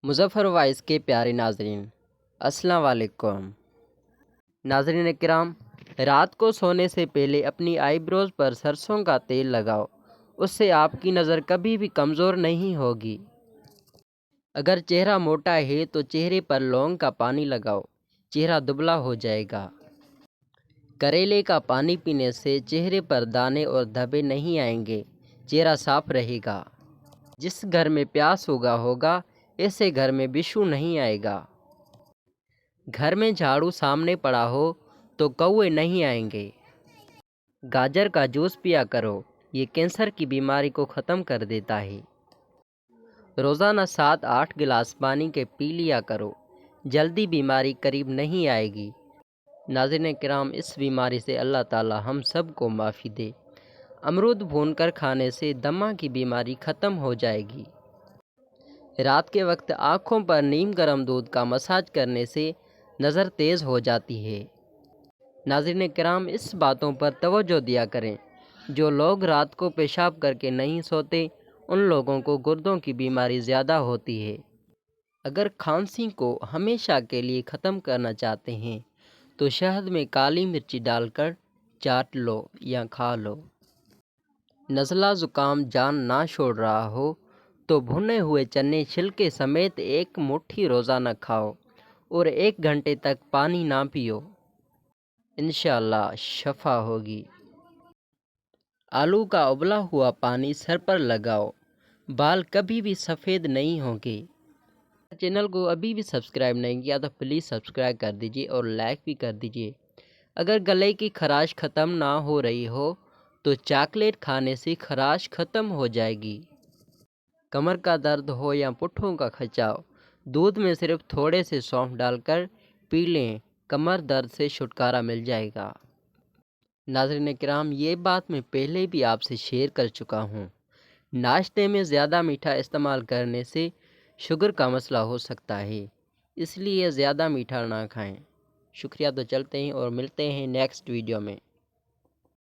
Muzaffar voice کے پیارے ناظرین، السلام علیکم۔ ناظرین کرام، رات کو سونے سے پہلے اپنی آئی بروز پر سرسوں کا تیل لگاؤ، اس سے آپ کی نظر کبھی بھی کمزور نہیں ہوگی۔ اگر چہرہ موٹا ہے تو چہرے پر لونگ کا پانی لگاؤ، چہرہ دبلا ہو جائے گا۔ کریلے کا پانی پینے سے چہرے پر دانے اور دھبے نہیں آئیں گے، چہرہ صاف رہے گا۔ جس گھر میں پیاس اگا ہوگا، ایسے گھر میں بچھو نہیں آئے گا۔ گھر میں جھاڑو سامنے پڑا ہو تو کوے نہیں آئیں گے۔ گاجر کا جوس پیا کرو، یہ کینسر کی بیماری کو ختم کر دیتا ہے۔ روزانہ 7-8 گلاس پانی کے پی لیا کرو، جلدی بیماری قریب نہیں آئے گی۔ ناظرین کرام، اس بیماری سے اللہ تعالی ہم سب کو معافی دے۔ امرود بھون کر کھانے سے دمہ کی بیماری ختم ہو جائے گی۔ رات کے وقت آنکھوں پر نیم گرم دودھ کا مساج کرنے سے نظر تیز ہو جاتی ہے۔ ناظرین کرام، اس باتوں پر توجہ دیا کریں، جو لوگ رات کو پیشاب کر کے نہیں سوتے، ان لوگوں کو گردوں کی بیماری زیادہ ہوتی ہے۔ اگر کھانسی کو ہمیشہ کے لیے ختم کرنا چاہتے ہیں تو شہد میں کالی مرچی ڈال کر چاٹ لو یا کھا لو۔ نزلہ زکام جان نہ چھوڑ رہا ہو تو بھنے ہوئے چنے چھلکے سمیت ایک مٹھی روزانہ کھاؤ اور 1 گھنٹے تک پانی نہ پیو، انشاءاللہ شفا ہوگی۔ آلو کا ابلا ہوا پانی سر پر لگاؤ، بال کبھی بھی سفید نہیں ہوں گے۔ چینل کو ابھی بھی سبسکرائب نہیں کیا تو پلیز سبسکرائب کر دیجیے اور لائک بھی کر دیجیے۔ اگر گلے کی خراش ختم نہ ہو رہی ہو تو چاکلیٹ کھانے سے خراش ختم ہو جائے گی۔ کمر کا درد ہو یا پٹھوں کا کھچاؤ، دودھ میں صرف تھوڑے سے سونف ڈال کر پی لیں، کمر درد سے چھٹکارا مل جائے گا۔ ناظرین کرام، یہ بات میں پہلے بھی آپ سے شیئر کر چکا ہوں، ناشتے میں زیادہ میٹھا استعمال کرنے سے شوگر کا مسئلہ ہو سکتا ہے، اس لیے زیادہ میٹھا نہ کھائیں۔ شکریہ، تو چلتے ہیں اور ملتے ہیں نیکسٹ ویڈیو میں۔